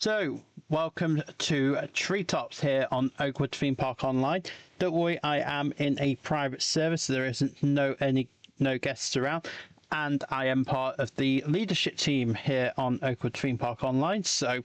So, welcome to Treetops here on Oakwood Themepark Online. Don't worry, I am in a private server, so there isn't no guests around, and I am part of the leadership team here on Oakwood Themepark Online. So,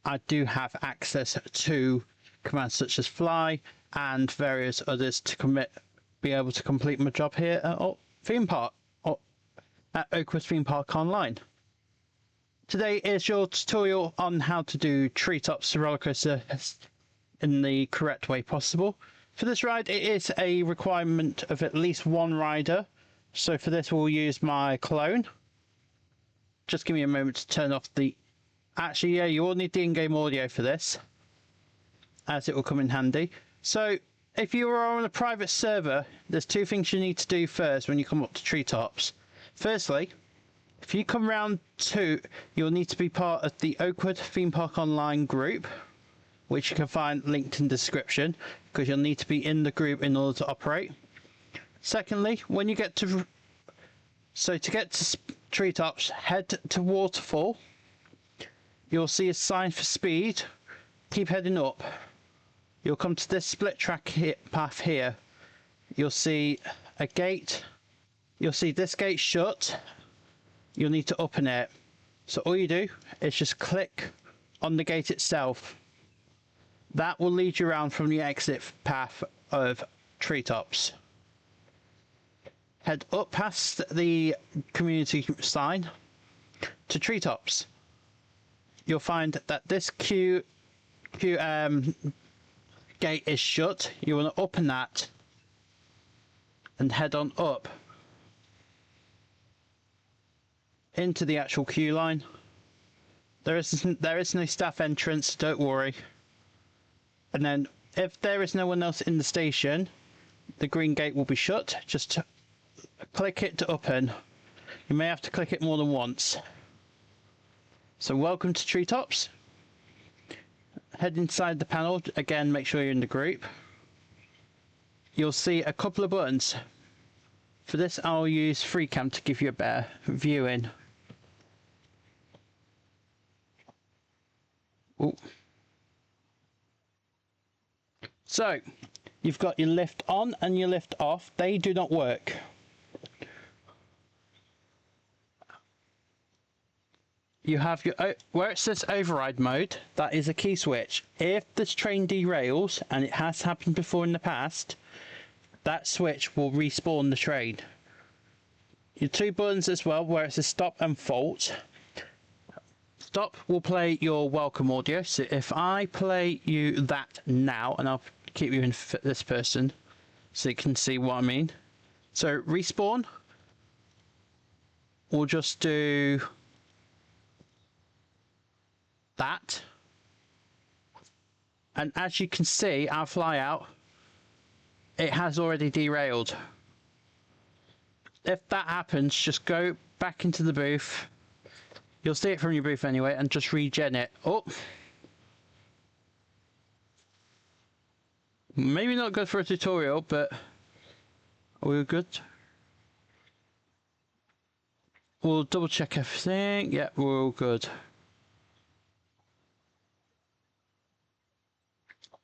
I do have access to commands such as fly and various others to be able to complete my job here at Themepark at Oakwood Themepark Online. Today is your tutorial on how to do Treetops roller coaster in the correct way possible. For this ride, it is a requirement of at least one rider. So for this, we'll use my clone. Just give me a moment to turn off the... Actually, yeah, you will need the in-game audio for this, as it will come in handy. So if you are on a private server, there's two things you need to do first when you come up to Treetops. Firstly, if you come round to, you'll need to be part of the Oakwood Themepark Online group, which you can find linked in the description, because you'll need to be in the group in order to operate. Secondly, when you get to... So to get to Treetops, head to Waterfall. You'll see a sign for speed. Keep heading up. You'll come to this split track path here. You'll see a gate. You'll see this gate shut. You'll need to open it. So all you do is just click on the gate itself. That will lead you around from the exit path of Treetops. Head up past the community sign to Treetops. You'll find that this gate is shut. You want to open that and head on up into the actual queue line. There is no staff entrance, don't worry. And then if there is no one else in the station, the green gate will be shut. Just click it to open. You may have to click it more than once. So welcome to Treetops. Head inside the panel. Again, make sure you're in the group. You'll see a couple of buttons. For this, I'll use FreeCam to give you a better viewing. Ooh. So, you've got your lift on and your lift off. They do not work. You have your, where it says override mode, that is a key switch. If this train derails, and it has happened before in the past, that switch will respawn the train. Your two buttons as well, where it says stop and fault. Stop will play your welcome audio. So if I play you that now, and I'll keep you in this person so you can see what I mean. So respawn, we'll just do that. And as you can see, our fly out, it has already derailed. If that happens, just go back into the booth. You'll see it from your booth anyway, and just regen it. Oh, maybe not good for a tutorial, but we're good. We'll double check everything. Yeah, we're all good.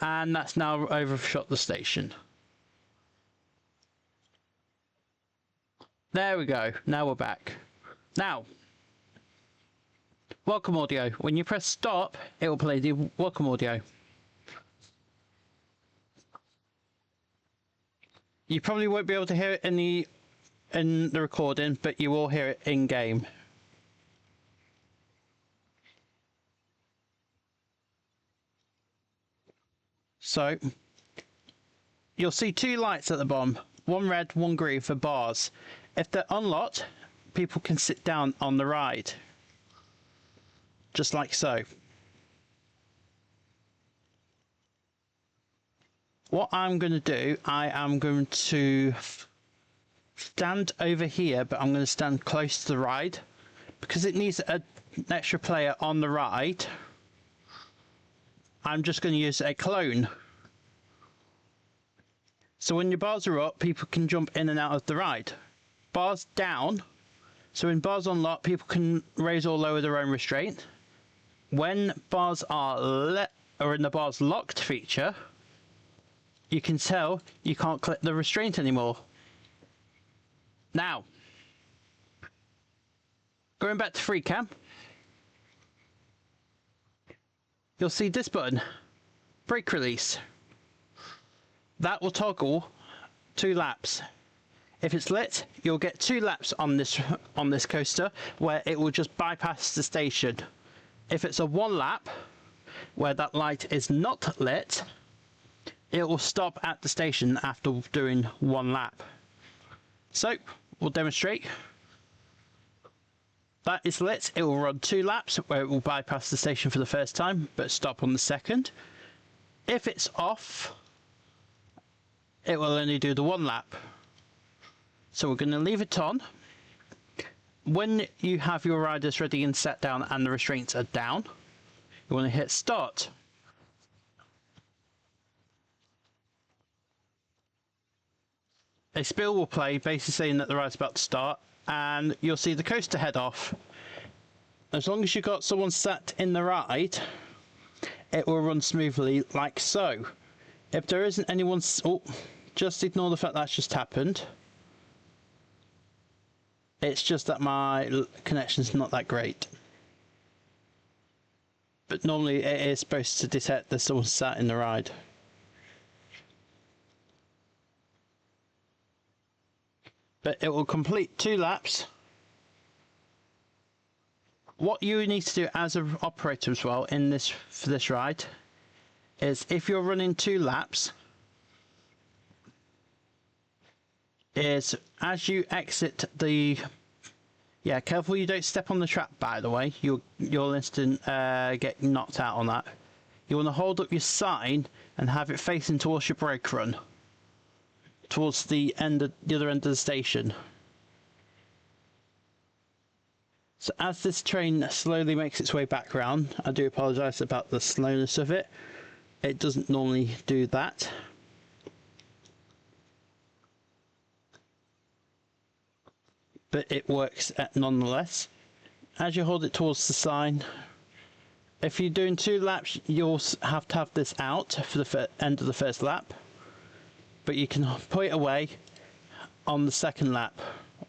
And that's now overshot the station. There we go. Now we're back. Now, welcome audio. When you press stop, it will play the welcome audio. You probably won't be able to hear it in the recording, but you will hear it in game. So, you'll see two lights at the bottom, one red, one green for bars. If they're unlocked, people can sit down on the ride, just like so. What I'm going to do, I am going to stand over here, but I'm going to stand close to the ride, because it needs an extra player on the ride. I'm just going to use a clone. So when your bars are up, people can jump in and out of the ride. Bars down, so when bars unlock, people can raise or lower their own restraint. When bars are in the bars locked feature, you can tell you can't click the restraint anymore. Now, going back to free cam, you'll see this button, brake release. That will toggle 2 laps. If it's lit, you'll get 2 laps on this coaster where it will just bypass the station. If it's a 1 lap where that light is not lit, it will stop at the station after doing 1 lap. So we'll demonstrate. That is lit. It will run 2 laps where it will bypass the station for the first time but stop on the second. If it's off, it will only do the 1 lap. So we're going to leave it on. When you have your riders ready and set down and the restraints are down, you want to hit start. A spill will play, basically saying that the ride's about to start, and you'll see the coaster head off. As long as you've got someone sat in the ride, it will run smoothly like so. If there isn't anyone, just ignore the fact that's just happened. It's just that my connection's not that great. But normally it is supposed to detect that someone sat in the ride. But it will complete 2 laps. What you need to do as an operator as well for this ride is, if you're running 2 laps, is as you exit the, careful you don't step on the trap, by the way, you'll instant get knocked out on that. You want to hold up your sign and have it facing towards your brake run, towards the other end of the station. So as this train slowly makes its way back round, I do apologise about the slowness of it. It doesn't normally do that. But it works nonetheless. As you hold it towards the sign, if you're doing 2 laps, you'll have to have this out for the end of the first lap. But you can put it away on the second lap,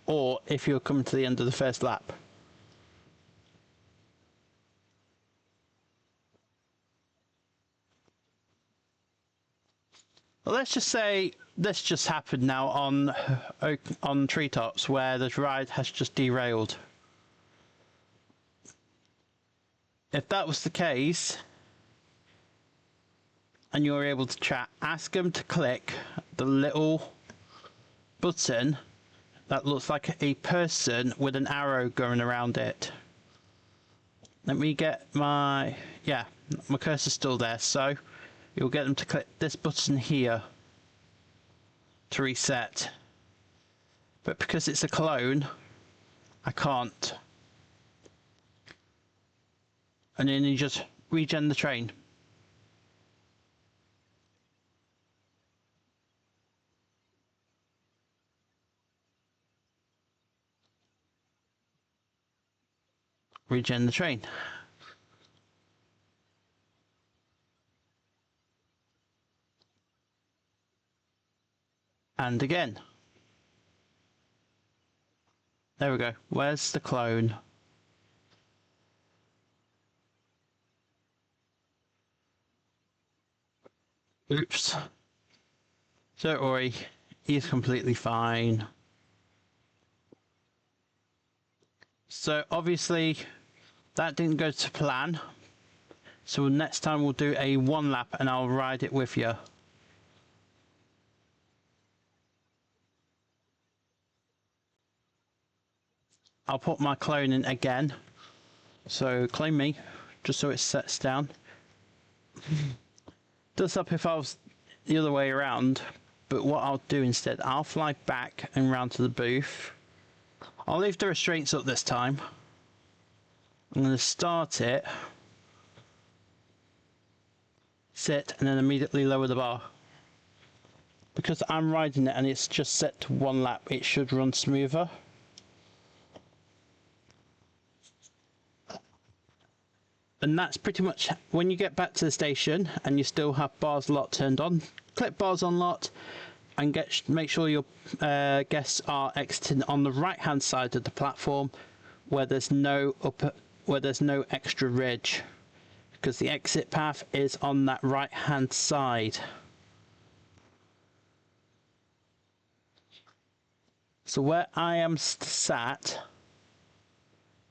or if you're coming to the end of the first lap. Well, let's just say this just happened now on Treetops, where the ride has just derailed. If that was the case, and you're able to chat, ask them to click the little button that looks like a person with an arrow going around it. Let me get my cursor's still there, so you'll get them to click this button here to reset. But because it's a clone, I can't. And then you just regen the train. Regen the train. And again. There we go. Where's the clone? Oops. Don't worry. He's completely fine. So obviously that didn't go to plan. So next time we'll do a 1 lap and I'll ride it with you. I'll put my clone in again. So clone me, just so it sets down. Does help if I was the other way around, but what I'll do instead, I'll fly back and round to the booth. I'll leave the restraints up this time. I'm going to start it, sit, and then immediately lower the bar. Because I'm riding it and it's just set to 1 lap, it should run smoother. And that's pretty much when you get back to the station and you still have bars lot turned on. Click bars on lot and make sure your guests are exiting on the right hand side of the platform where there's no extra ridge, because the exit path is on that right hand side. So where I am sat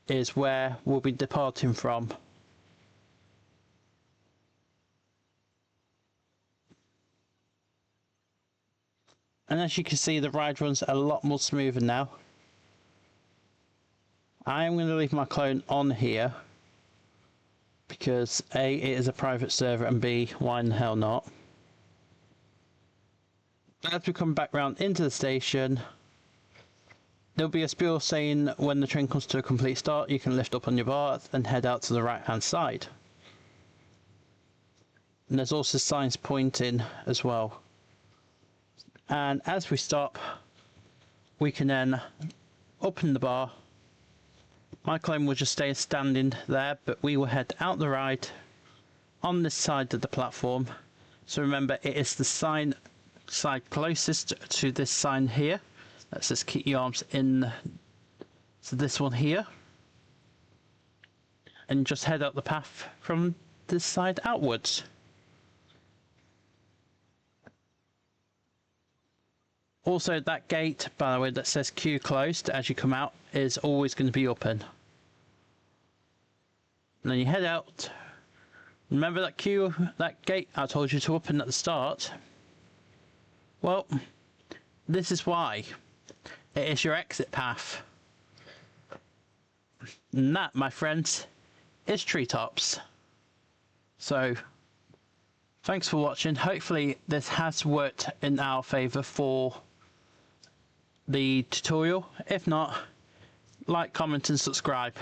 is where we'll be departing from. And as you can see, the ride runs a lot more smoother now. I am going to leave my clone on here because A, it is a private server, and B, why in the hell not? As we come back round into the station, there'll be a spiel saying when the train comes to a complete start, you can lift up on your bar and head out to the right hand side. And there's also signs pointing as well. And as we stop, we can then open the bar. My clone will just stay standing there, but we will head out the ride on this side of the platform. So remember, it is the side closest to this sign here that says keep your arms in. So this one here, and just head up the path from this side outwards. Also, that gate, by the way, that says queue closed as you come out is always going to be open. And then you head out. Remember that gate I told you to open at the start? Well, this is why. It is your exit path. And that, my friends, is Treetops. So, thanks for watching. Hopefully this has worked in our favour for the tutorial. If not, like, comment and subscribe.